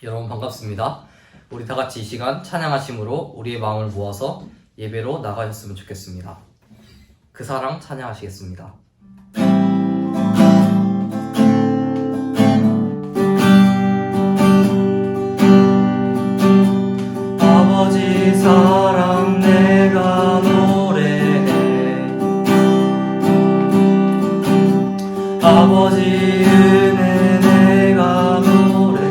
여러분 반갑습니다. 우리 다 같이 이 시간 찬양하심으로 우리의 마음을 모아서 예배로 나가셨으면 좋겠습니다. 그 사랑 찬양하시겠습니다. 아버지 사랑 내가 노래해, 아버지 은혜 내가 노래해.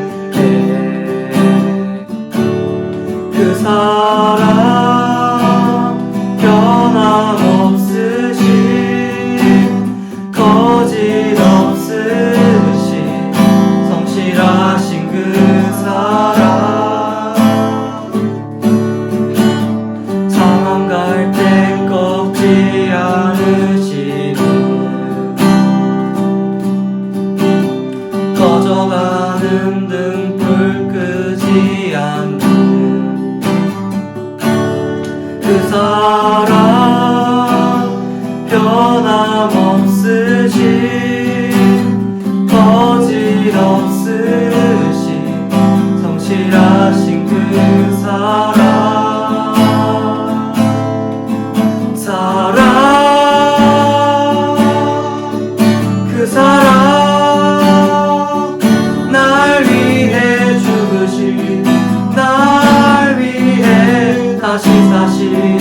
그 사랑 변함없으신 거짓 없으신 성실하신 그 사랑, 상한 갈대 꺾지 않으시는 꺼져가는 등불 끄지 않는 그 사랑 변함없으신 거짓 없으신 성실하신 그 사랑, 그 사랑 날 위해 죽으신, 날 위해 다시 사신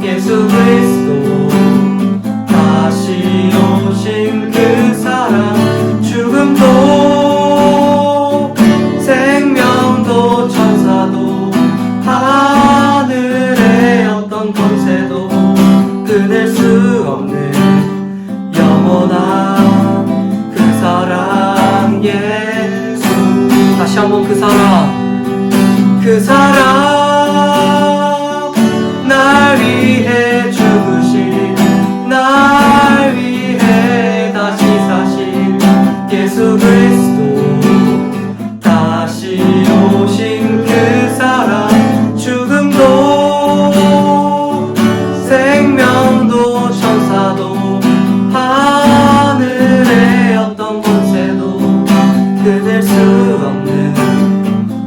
예수 그리스도, 다시 오신 그 사랑, 죽음도 생명도 천사도 하늘의 어떤 권세도 끊을 수 없는 영원한 그 사랑 예수. 다시 한번 그 사랑, 그 사랑 날 위해 죽으신, 날 위해 다시 사신 예수 그리스도, 다시 오신 그 사랑, 죽음도 생명도 천사도 하늘의 어떤 권세도 끊을 수 없는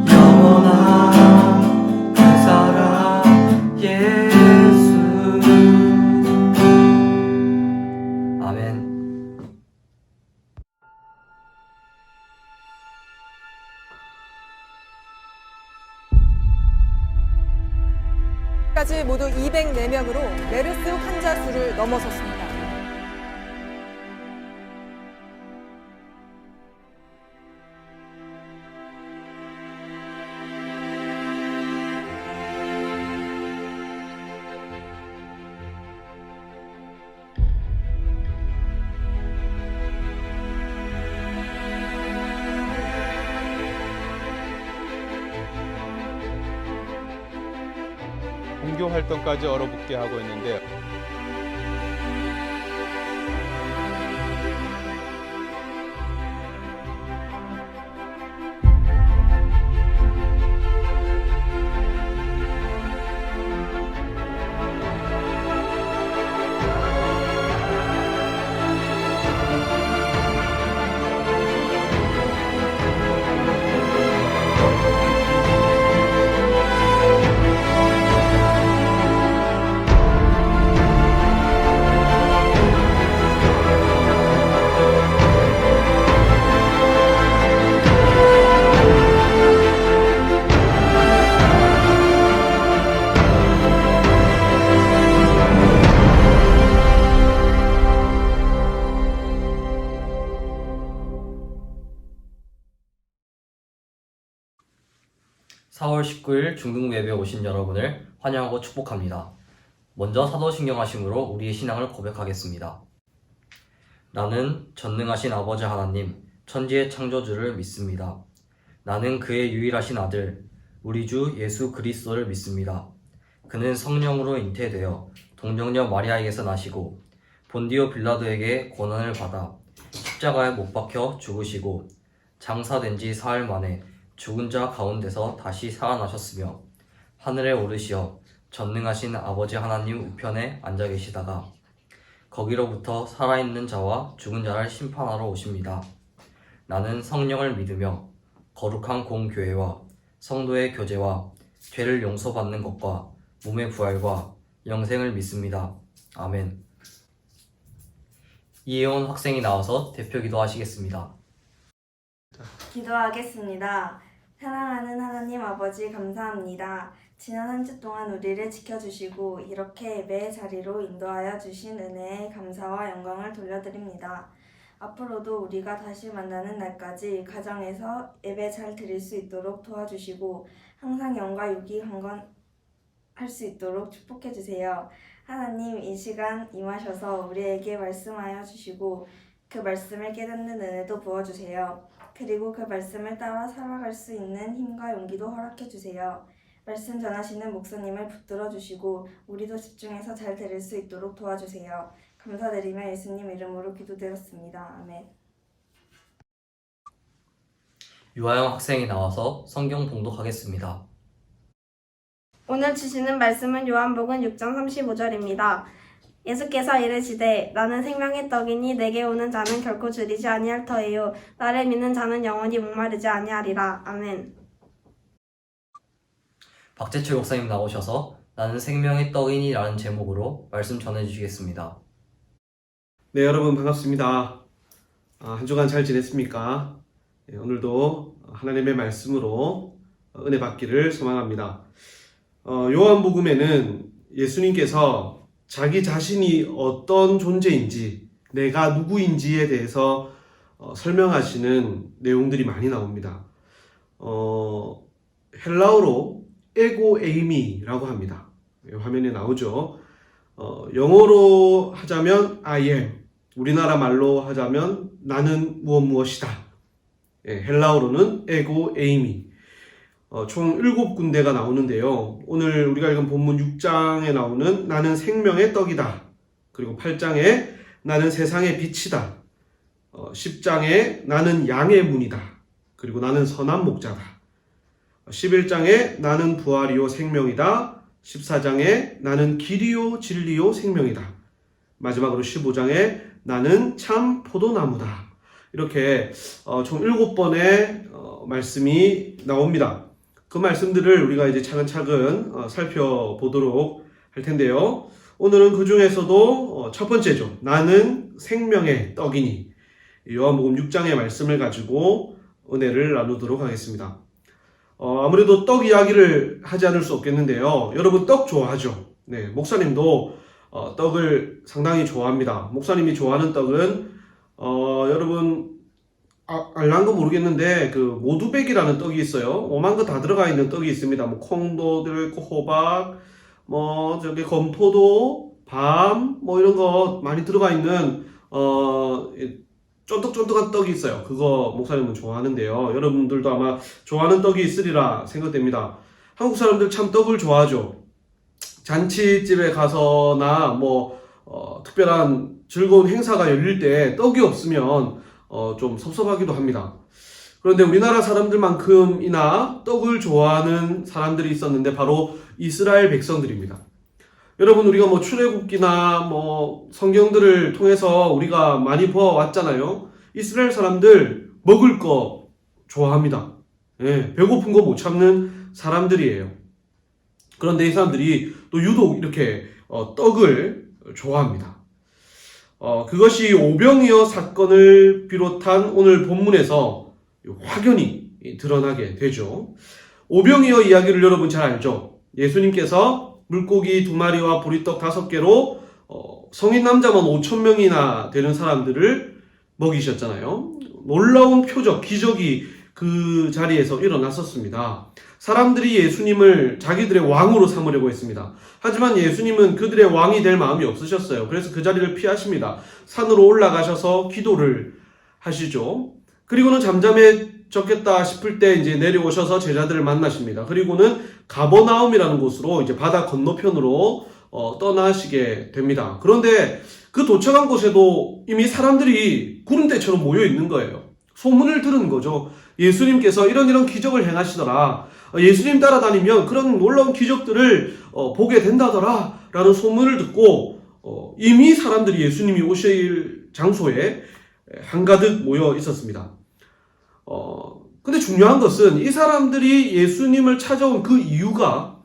영원한 그 사랑 예수. 아멘. 까지 모두 204명으로 메르스 환자 수를 넘어섰습니다. 공교 활동까지 얼어붙게 하고 있는데, (4월 19일) 중등 예배에 오신 여러분을 환영하고 축복합니다. 먼저 사도신경하심으로 우리의 신앙을 고백하겠습니다. 나는 전능하신 아버지 하나님, 천지의 창조주를 믿습니다. 나는 그의 유일하신 아들, 우리 주 예수 그리스도를 믿습니다. 그는 성령으로 잉태되어 동정녀 마리아에게서 나시고 본디오 빌라도에게 고난을 받아 십자가에 못 박혀 죽으시고 장사된 지 사흘 만에 죽은 자 가운데서 다시 살아나셨으며 하늘에 오르시어 전능하신 아버지 하나님 우편에 앉아 계시다가 거기로부터 살아있는 자와 죽은 자를 심판하러 오십니다. 나는 성령을 믿으며 거룩한 공교회와 성도의 교제와 죄를 용서받는 것과 몸의 부활과 영생을 믿습니다. 아멘. 이혜원 학생이 나와서 대표 기도하시겠습니다. 기도하겠습니다. 사랑하는 하나님 아버지 감사합니다. 지난 한 주 동안 우리를 지켜주시고 이렇게 예배의 자리로 인도하여 주신 은혜에 감사와 영광을 돌려드립니다. 앞으로도 우리가 다시 만나는 날까지 가정에서 예배 잘 드릴 수 있도록 도와주시고 항상 영과 유기한건 할 수 있도록 축복해 주세요. 하나님, 이 시간 임하셔서 우리에게 말씀하여 주시고 그 말씀을 깨닫는 은혜도 부어주세요. 그리고 그 말씀을 따라 살아갈 수 있는 힘과 용기도 허락해 주세요. 말씀 전하시는 목사님을 붙들어 주시고 우리도 집중해서 잘 들을 수 있도록 도와주세요. 감사드리며 예수님 이름으로 기도드렸습니다. 아멘. 유아영 학생이 나와서 성경 봉독하겠습니다. 오늘 주시는 말씀은 요한복음 6장 35절입니다. 예수께서 이르시되 나는 생명의 떡이니 내게 오는 자는 결코 줄이지 아니할 터이요 나를 믿는 자는 영원히 목마르지 아니하리라. 아멘. 박재철 목사님 나오셔서 나는 생명의 떡이니라는 제목으로 말씀 전해주시겠습니다. 네, 여러분 반갑습니다. 한 주간 잘 지냈습니까? 오늘도 하나님의 말씀으로 은혜 받기를 소망합니다. 요한복음에는 예수님께서 자기 자신이 어떤 존재인지, 내가 누구인지에 대해서 설명하시는 내용들이 많이 나옵니다. 헬라어로 에고 에이미라고 합니다. 화면에 나오죠. 영어로 하자면 I am, 우리나라 말로 하자면 나는 무엇이다. 헬라어로는 에고 에이미. 총 7군데가 나오는데요. 오늘 우리가 읽은 본문 6장에 나오는 나는 생명의 떡이다. 그리고 8장에 나는 세상의 빛이다. 10장에 나는 양의 문이다. 그리고 나는 선한 목자다. 11장에 나는 부활이요 생명이다. 14장에 나는 길이요 진리요 생명이다. 마지막으로 15장에 나는 참 포도나무다. 이렇게 총 7번의 말씀이 나옵니다. 그 말씀들을 우리가 이제 차근차근 살펴보도록 할 텐데요. 오늘은 그 중에서도 첫 번째죠. 나는 생명의 떡이니. 요한복음 6장의 말씀을 가지고 은혜를 나누도록 하겠습니다. 아무래도 떡 이야기를 하지 않을 수 없겠는데요. 여러분 떡 좋아하죠? 네, 목사님도 떡을 상당히 좋아합니다. 목사님이 좋아하는 떡은 여러분 알란 거 모르겠는데 그 모두백이라는 떡이 있어요. 오만 거 다 들어가 있는 떡이 있습니다. 뭐 콩도 들어있고 호박, 뭐 저기 건포도, 밤, 뭐 이런 거 많이 들어가 있는 쫀득쫀득한 떡이 있어요. 그거 목사님은 좋아하는데요. 여러분들도 아마 좋아하는 떡이 있으리라 생각됩니다. 한국 사람들 참 떡을 좋아하죠. 잔치집에 가서나 뭐 특별한 즐거운 행사가 열릴 때 떡이 없으면 좀 섭섭하기도 합니다. 그런데 우리나라 사람들만큼이나 떡을 좋아하는 사람들이 있었는데 바로 이스라엘 백성들입니다. 여러분 우리가 뭐 출애굽기나 뭐 성경들을 통해서 우리가 많이 보아왔잖아요. 이스라엘 사람들 먹을 거 좋아합니다. 예, 배고픈 거 못 참는 사람들이에요. 그런데 이 사람들이 또 유독 이렇게 떡을 좋아합니다. 그것이 오병이어 사건을 비롯한 오늘 본문에서 확연히 드러나게 되죠. 오병이어 이야기를 여러분 잘 알죠? 예수님께서 물고기 2마리와 보리떡 5개로 성인 남자만 5,000명이나 되는 사람들을 먹이셨잖아요. 놀라운 표적, 기적이 그 자리에서 일어났었습니다. 사람들이 예수님을 자기들의 왕으로 삼으려고 했습니다. 하지만 예수님은 그들의 왕이 될 마음이 없으셨어요. 그래서 그 자리를 피하십니다. 산으로 올라가셔서 기도를 하시죠. 그리고는 잠잠해졌겠다 싶을 때 이제 내려오셔서 제자들을 만나십니다. 그리고는 가버나움이라는 곳으로 이제 바다 건너편으로 떠나시게 됩니다. 그런데 그 도착한 곳에도 이미 사람들이 구름대처럼 모여 있는 거예요. 소문을 들은 거죠. 예수님께서 이런 기적을 행하시더라. 예수님 따라다니면 그런 놀라운 기적들을 보게 된다더라 라는 소문을 듣고 이미 사람들이 예수님이 오실 장소에 한가득 모여 있었습니다. 근데 중요한 것은 이 사람들이 예수님을 찾아온 그 이유가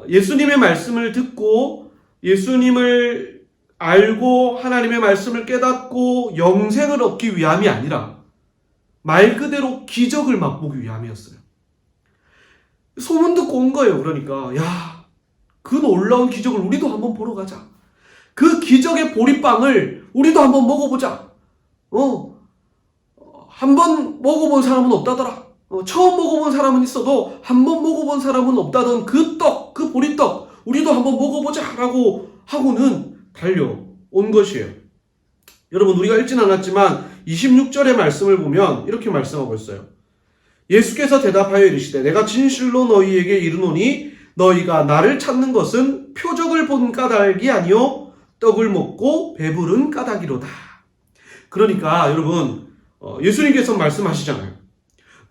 예수님의 말씀을 듣고 예수님을 알고 하나님의 말씀을 깨닫고 영생을 얻기 위함이 아니라 말 그대로 기적을 맛보기 위함이었어요. 소문 듣고 온 거예요. 그러니까 야, 그 놀라운 기적을 우리도 한번 보러 가자. 그 기적의 보리빵을 우리도 한번 먹어보자. 한번 먹어본 사람은 없다더라. 처음 먹어본 사람은 있어도 한번 먹어본 사람은 없다던 그 떡, 그 보리떡 우리도 한번 먹어보자 라고 하고는 달려온 것이에요. 여러분, 우리가 읽진 않았지만 26절의 말씀을 보면 이렇게 말씀하고 있어요. 예수께서 대답하여 이르시되 내가 진실로 너희에게 이르노니 너희가 나를 찾는 것은 표적을 본 까닭이 아니요 떡을 먹고 배부른 까닭이로다. 그러니까 여러분, 예수님께서 말씀하시잖아요.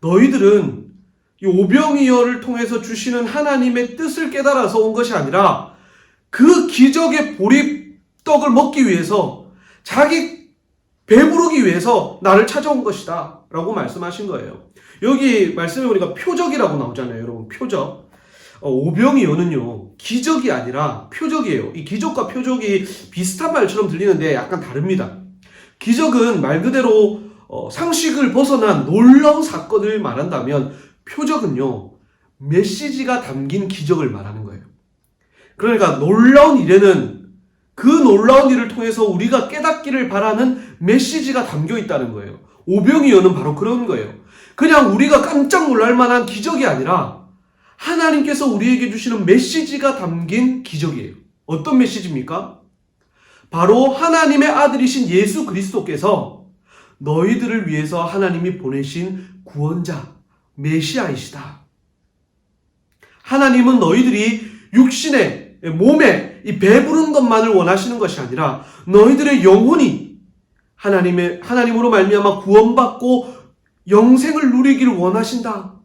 너희들은 이 오병이어를 통해서 주시는 하나님의 뜻을 깨달아서 온 것이 아니라 그 기적의 보리떡을 먹기 위해서 자기 배부르기 위해서 나를 찾아온 것이다 라고 말씀하신 거예요. 여기 말씀에 보니까 표적이라고 나오잖아요. 여러분, 표적. 오병이어는요, 기적이 아니라 표적이에요. 이 기적과 표적이 비슷한 말처럼 들리는데 약간 다릅니다. 기적은 말 그대로 상식을 벗어난 놀라운 사건을 말한다면 표적은요, 메시지가 담긴 기적을 말하는 거예요. 그러니까 놀라운 일에는 그 놀라운 일을 통해서 우리가 깨닫기를 바라는 메시지가 담겨 있다는 거예요. 오병이어는 바로 그런 거예요. 그냥 우리가 깜짝 놀랄 만한 기적이 아니라 하나님께서 우리에게 주시는 메시지가 담긴 기적이에요. 어떤 메시지입니까? 바로 하나님의 아들이신 예수 그리스도께서 너희들을 위해서 하나님이 보내신 구원자, 메시아이시다. 하나님은 너희들이 육신에, 몸에 이 배부른 것만을 원하시는 것이 아니라 너희들의 영혼이 하나님으로 말미암아 구원받고 영생을 누리기를 원하신다.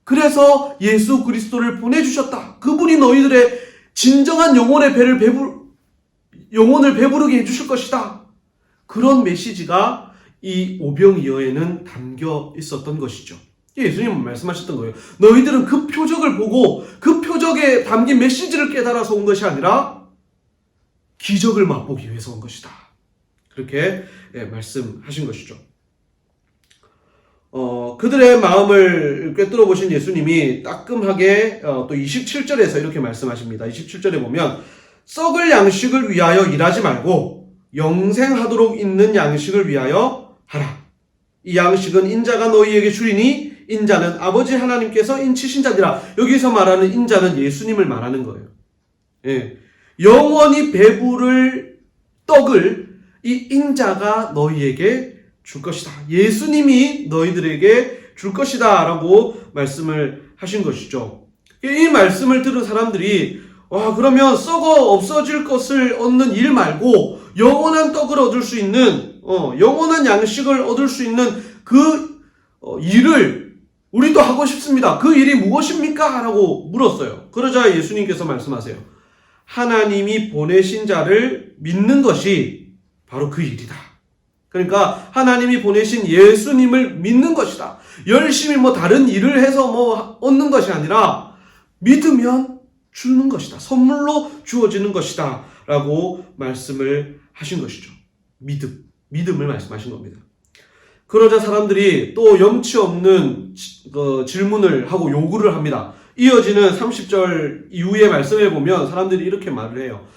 그래서 예수 그리스도를 보내주셨다. 그분이 너희들의 진정한 영혼의 영혼을 배부르게 해주실 것이다. 그런 메시지가 이 오병이어에는 담겨 있었던 것이죠. 예수님은 말씀하셨던 거예요. 너희들은 그 표적을 보고 그 표적에 담긴 메시지를 깨달아서 온 것이 아니라 기적을 맛보기 위해서 온 것이다. 그렇게 말씀하신 것이죠. 그들의 마음을 꿰뚫어 보신 예수님이 따끔하게 또 27절에서 이렇게 말씀하십니다. 27절에 보면 썩을 양식을 위하여 일하지 말고 영생하도록 있는 양식을 위하여 하라. 이 양식은 인자가 너희에게 주리니 인자는 아버지 하나님께서 인치신 자니라. 여기서 말하는 인자는 예수님을 말하는 거예요. 예. 영원히 배부를 떡을 이 인자가 너희에게 줄 것이다. 예수님이 너희들에게 줄 것이다 라고 말씀을 하신 것이죠. 이 말씀을 들은 사람들이 그러면 썩어 없어질 것을 얻는 일 말고 영원한 떡을 얻을 수 있는 영원한 양식을 얻을 수 있는 그 일을 우리도 하고 싶습니다. 그 일이 무엇입니까? 라고 물었어요. 그러자 예수님께서 말씀하세요. 하나님이 보내신 자를 믿는 것이 바로 그 일이다. 그러니까 하나님이 보내신 예수님을 믿는 것이다. 열심히 다른 일을 해서 얻는 것이 아니라 믿으면 주는 것이다. 선물로 주어지는 것이다. 라고 말씀을 하신 것이죠. 믿음을 말씀하신 겁니다. 그러자 사람들이 또 염치 없는 질문을 하고 요구를 합니다. 이어지는 30절 이후의 말씀에 보면 사람들이 이렇게 말을 해요.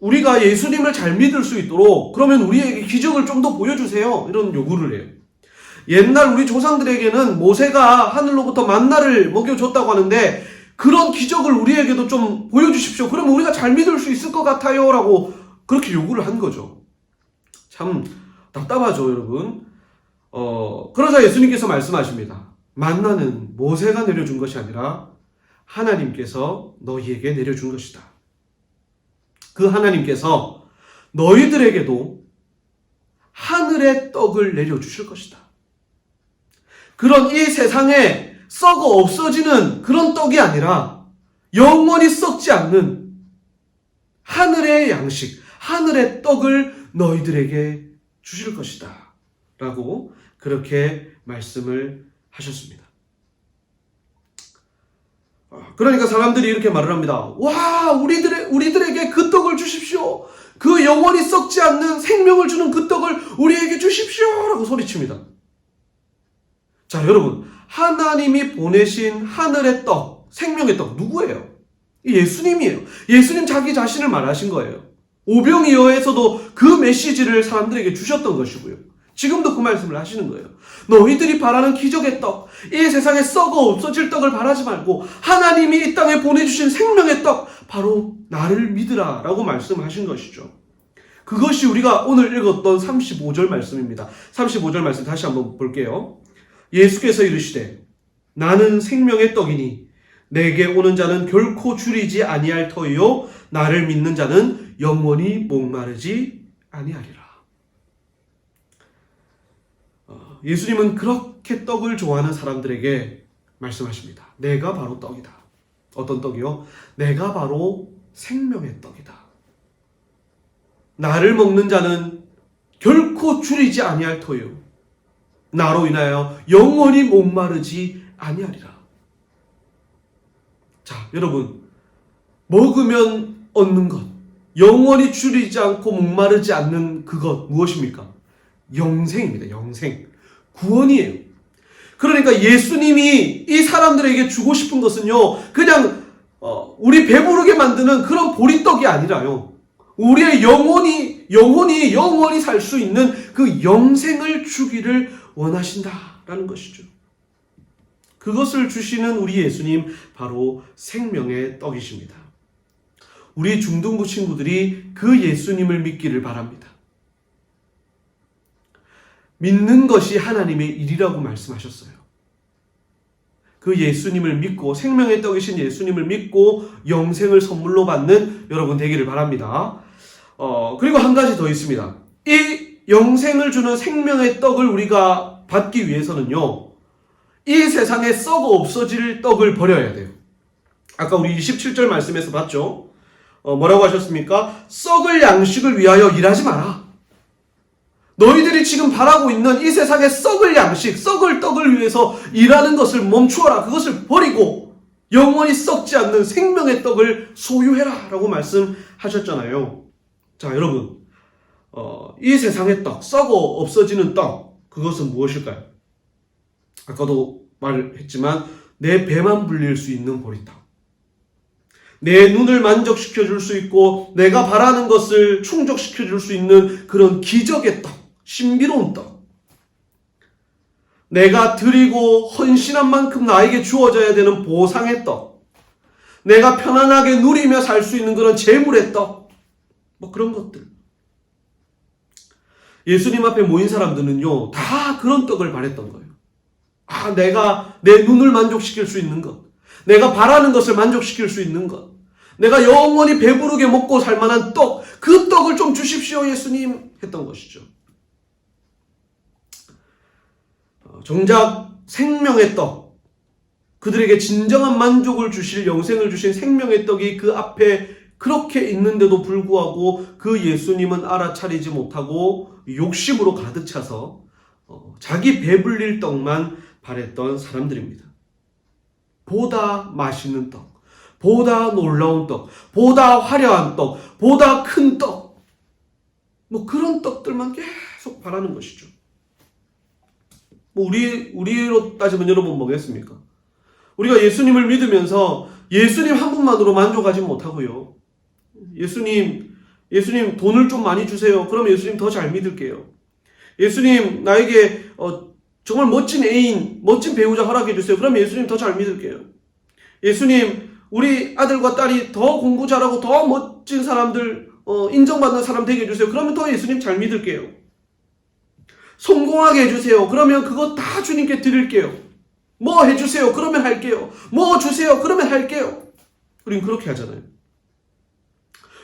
우리가 예수님을 잘 믿을 수 있도록 그러면 우리에게 기적을 좀 더 보여주세요. 이런 요구를 해요. 옛날 우리 조상들에게는 모세가 하늘로부터 만나를 먹여줬다고 하는데 그런 기적을 우리에게도 좀 보여주십시오. 그러면 우리가 잘 믿을 수 있을 것 같아요. 라고 그렇게 요구를 한 거죠. 참 답답하죠, 여러분. 그러자 예수님께서 말씀하십니다. 만나는 모세가 내려준 것이 아니라 하나님께서 너희에게 내려준 것이다. 그 하나님께서 너희들에게도 하늘의 떡을 내려주실 것이다. 그런 이 세상에 썩어 없어지는 그런 떡이 아니라 영원히 썩지 않는 하늘의 양식, 하늘의 떡을 너희들에게 주실 것이다. 라고 그렇게 말씀을 하셨습니다. 그러니까 사람들이 이렇게 말을 합니다. 와, 우리들에게 그 떡을 주십시오. 그 영원히 썩지 않는 생명을 주는 그 떡을 우리에게 주십시오. 라고 소리칩니다. 자, 여러분, 하나님이 보내신 하늘의 떡, 생명의 떡 누구예요? 예수님이에요. 예수님 자기 자신을 말하신 거예요. 오병이어에서도 그 메시지를 사람들에게 주셨던 것이고요. 지금도 그 말씀을 하시는 거예요. 너희들이 바라는 기적의 떡, 이 세상에 썩어 없어질 떡을 바라지 말고 하나님이 이 땅에 보내주신 생명의 떡, 바로 나를 믿으라 라고 말씀하신 것이죠. 그것이 우리가 오늘 읽었던 35절 말씀입니다. 35절 말씀 다시 한번 볼게요. 예수께서 이르시되 나는 생명의 떡이니 내게 오는 자는 결코 줄이지 아니할 터이요 나를 믿는 자는 영원히 목마르지 아니하리라. 예수님은 그렇게 떡을 좋아하는 사람들에게 말씀하십니다. 내가 바로 떡이다. 어떤 떡이요? 내가 바로 생명의 떡이다. 나를 먹는 자는 결코 줄이지 아니할 터요 나로 인하여 영원히 목마르지 아니하리라. 자, 여러분, 먹으면 얻는 것, 영원히 줄이지 않고 목마르지 않는 그것 무엇입니까? 영생입니다. 영생. 구원이에요. 그러니까 예수님이 이 사람들에게 주고 싶은 것은요, 그냥 우리 배부르게 만드는 그런 보리떡이 아니라요, 우리의 영원히 살 수 있는 그 영생을 주기를 원하신다라는 것이죠. 그것을 주시는 우리 예수님, 바로 생명의 떡이십니다. 우리 중등부 친구들이 그 예수님을 믿기를 바랍니다. 믿는 것이 하나님의 일이라고 말씀하셨어요. 그 예수님을 믿고, 생명의 떡이신 예수님을 믿고 영생을 선물로 받는 여러분 되기를 바랍니다. 그리고 한 가지 더 있습니다. 이 영생을 주는 생명의 떡을 우리가 받기 위해서는요, 이 세상에 썩어 없어질 떡을 버려야 돼요. 아까 우리 27절 말씀에서 봤죠? 뭐라고 하셨습니까? 썩을 양식을 위하여 일하지 마라. 너희들이 지금 바라고 있는 이 세상의 썩을 양식, 썩을 떡을 위해서 일하는 것을 멈추어라. 그것을 버리고 영원히 썩지 않는 생명의 떡을 소유해라 라고 말씀하셨잖아요. 자, 여러분, 이 세상의 떡, 썩어 없어지는 떡, 그것은 무엇일까요? 아까도 말했지만 내 배만 불릴 수 있는 보리떡, 내 눈을 만족시켜 줄 수 있고 내가 바라는 것을 충족시켜 줄 수 있는 그런 기적의 떡, 신비로운 떡, 내가 드리고 헌신한 만큼 나에게 주어져야 되는 보상의 떡, 내가 편안하게 누리며 살 수 있는 그런 재물의 떡, 뭐 그런 것들. 예수님 앞에 모인 사람들은요, 다 그런 떡을 바랬던 거예요. 내가 내 눈을 만족시킬 수 있는 것, 내가 바라는 것을 만족시킬 수 있는 것, 내가 영원히 배부르게 먹고 살 만한 떡, 그 떡을 좀 주십시오 예수님 했던 것이죠. 정작 생명의 떡, 그들에게 진정한 만족을 주실, 영생을 주신 생명의 떡이 그 앞에 그렇게 있는데도 불구하고 그 예수님은 알아차리지 못하고 욕심으로 가득 차서 자기 배불릴 떡만 바랬던 사람들입니다. 보다 맛있는 떡, 보다 놀라운 떡, 보다 화려한 떡, 보다 큰 떡, 뭐 그런 떡들만 계속 바라는 것이죠. 뭐 우리로 따지면 여러분 뭐겠습니까? 우리가 예수님을 믿으면서 예수님 한 분만으로 만족하지 못하고요, 예수님 돈을 좀 많이 주세요. 그럼 예수님 더 잘 믿을게요. 예수님 나에게 정말 멋진 애인, 멋진 배우자 허락해 주세요. 그럼 예수님 더 잘 믿을게요. 예수님 우리 아들과 딸이 더 공부 잘하고 더 멋진 사람들, 인정받는 사람 되게 해주세요. 그러면 더 예수님 잘 믿을게요. 성공하게 해주세요. 그러면 그거 다 주님께 드릴게요. 뭐 해주세요. 그러면 할게요. 뭐 주세요. 그러면 할게요. 우린 그렇게 하잖아요.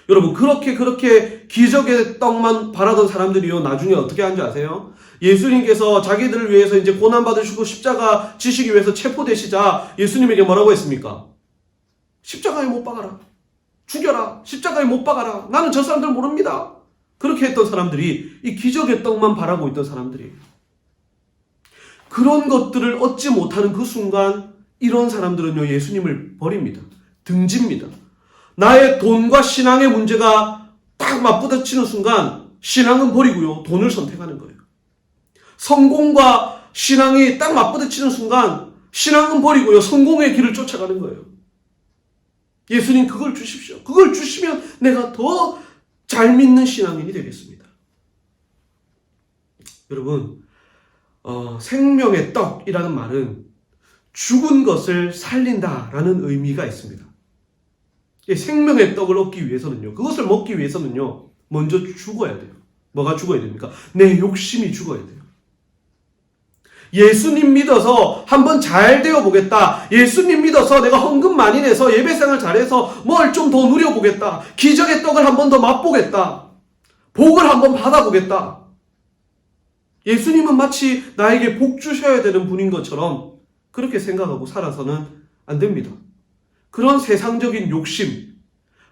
여러분, 그렇게 기적의 떡만 바라던 사람들이요, 나중에 어떻게 하는지 아세요? 예수님께서 자기들을 위해서 이제 고난받으시고 십자가 지시기 위해서 체포되시자 예수님에게 뭐라고 했습니까? 십자가에 못 박아라. 죽여라. 십자가에 못 박아라. 나는 저 사람들 모릅니다. 그렇게 했던 사람들이 이 기적의 떡만 바라고 있던 사람들이에요. 그런 것들을 얻지 못하는 그 순간 이런 사람들은요, 예수님을 버립니다. 등집니다. 나의 돈과 신앙의 문제가 딱 맞부딪히는 순간 신앙은 버리고요, 돈을 선택하는 거예요. 성공과 신앙이 딱 맞부딪히는 순간 신앙은 버리고요, 성공의 길을 쫓아가는 거예요. 예수님 그걸 주십시오. 그걸 주시면 내가 더 잘 믿는 신앙인이 되겠습니다. 여러분, 생명의 떡이라는 말은 죽은 것을 살린다라는 의미가 있습니다. 생명의 떡을 얻기 위해서는요, 그것을 먹기 위해서는요, 먼저 죽어야 돼요. 뭐가 죽어야 됩니까? 내 욕심이 죽어야 돼요. 예수님 믿어서 한번 잘 되어 보겠다. 예수님 믿어서 내가 헌금 많이 내서 예배생활 잘해서 뭘 좀 더 누려보겠다. 기적의 떡을 한번 더 맛보겠다. 복을 한번 받아보겠다. 예수님은 마치 나에게 복 주셔야 되는 분인 것처럼 그렇게 생각하고 살아서는 안 됩니다. 그런 세상적인 욕심,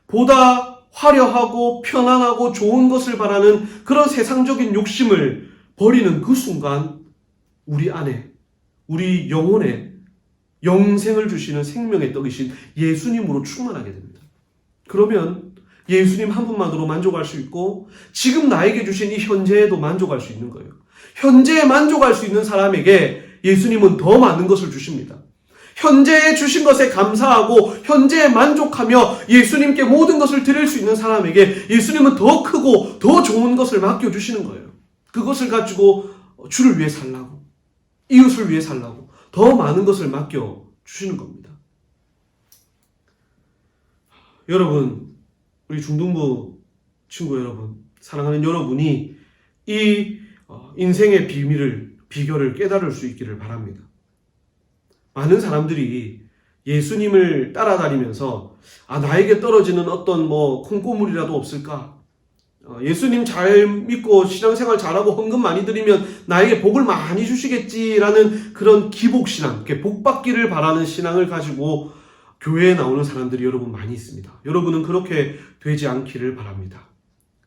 보다 화려하고 편안하고 좋은 것을 바라는 그런 세상적인 욕심을 버리는 그 순간 우리 안에, 우리 영혼에 영생을 주시는 생명의 떡이신 예수님으로 충만하게 됩니다. 그러면 예수님 한 분만으로 만족할 수 있고 지금 나에게 주신 이 현재에도 만족할 수 있는 거예요. 현재에 만족할 수 있는 사람에게 예수님은 더 많은 것을 주십니다. 현재에 주신 것에 감사하고 현재에 만족하며 예수님께 모든 것을 드릴 수 있는 사람에게 예수님은 더 크고 더 좋은 것을 맡겨주시는 거예요. 그것을 가지고 주를 위해 살라고, 이웃을 위해 살라고 더 많은 것을 맡겨주시는 겁니다. 여러분, 우리 중등부 친구 여러분, 사랑하는 여러분이 이 인생의 비결을 깨달을 수 있기를 바랍니다. 많은 사람들이 예수님을 따라다니면서 나에게 떨어지는 어떤 콩고물이라도 없을까? 예수님 잘 믿고 신앙생활 잘하고 헌금 많이 드리면 나에게 복을 많이 주시겠지라는 그런 기복신앙, 복 받기를 바라는 신앙을 가지고 교회에 나오는 사람들이 여러분 많이 있습니다. 여러분은 그렇게 되지 않기를 바랍니다.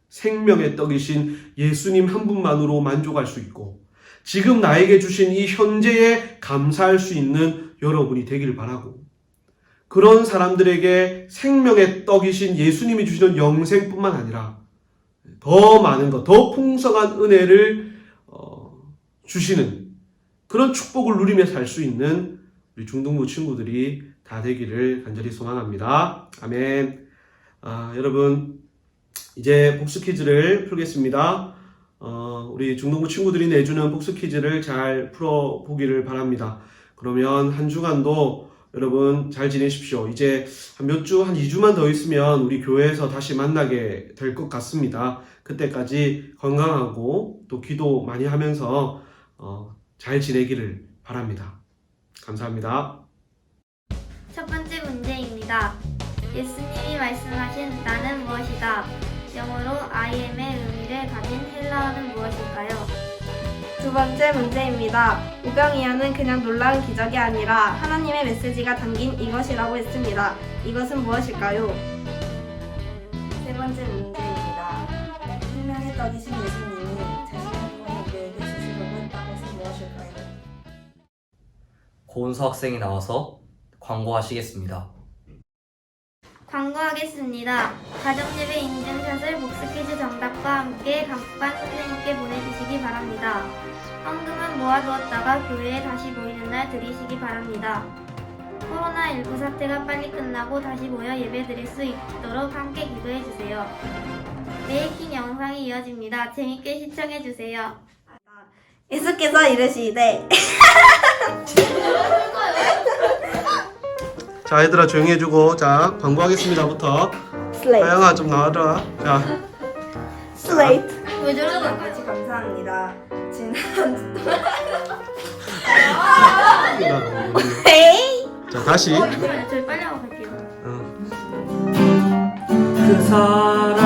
생명의 떡이신 예수님 한 분만으로 만족할 수 있고 지금 나에게 주신 이 현재에 감사할 수 있는 여러분이 되길 바라고, 그런 사람들에게 생명의 떡이신 예수님이 주시는 영생뿐만 아니라 더 많은 것, 더 풍성한 은혜를 주시는 그런 축복을 누리며 살 수 있는 우리 중등부 친구들이 다 되기를 간절히 소망합니다. 아멘. 여러분, 이제 복수 퀴즈를 풀겠습니다. 우리 중등부 친구들이 내주는 복수 퀴즈를 잘 풀어보기를 바랍니다. 그러면 한 주간도 여러분 잘 지내십시오. 이제 한 2주만 더 있으면 우리 교회에서 다시 만나게 될 것 같습니다. 그때까지 건강하고 또 기도 많이 하면서 잘 지내기를 바랍니다. 감사합니다. 첫 번째 문제입니다. 예수님이 말씀하신 나는 무엇이다. 영어로 I am의 의미를 가진 헬라어는 무엇일까요? 두 번째 문제입니다. 우병이어는 그냥 놀라운 기적이 아니라 하나님의 메시지가 담긴 이것이라고 했습니다. 이것은 무엇일까요? 세 번째 문제입니다. 생명의 떡이신 예수님이 자신의 꿈을 우리에게 주시려고 했던 것은 무엇일까요? 고은서 학생이 나와서 광고하시겠습니다. 광고하겠습니다. 가정예배 인증샷을 복수 퀴즈 정답과 함께 각반 선생님께 보내주시기 바랍니다. 헌금은 모아두었다가 교회에 다시 모이는 날 드리시기 바랍니다. 코로나19 사태가 빨리 끝나고 다시 모여 예배 드릴 수 있도록 함께 기도해주세요. 메이킹 영상이 이어집니다. 재밌게 시청해주세요. 예수께서 이르시되 자, 얘들아 조용히 해주고, 자, 광고하겠습니다부터. 슬레이트 하영아 좀 나와라. 자, 슬레이트 왜 저러는 거야? 같이 감사합니다. 지난 주 동안 헤이 자, 다시. 저희 빨리 하고 갈게요. 그 사람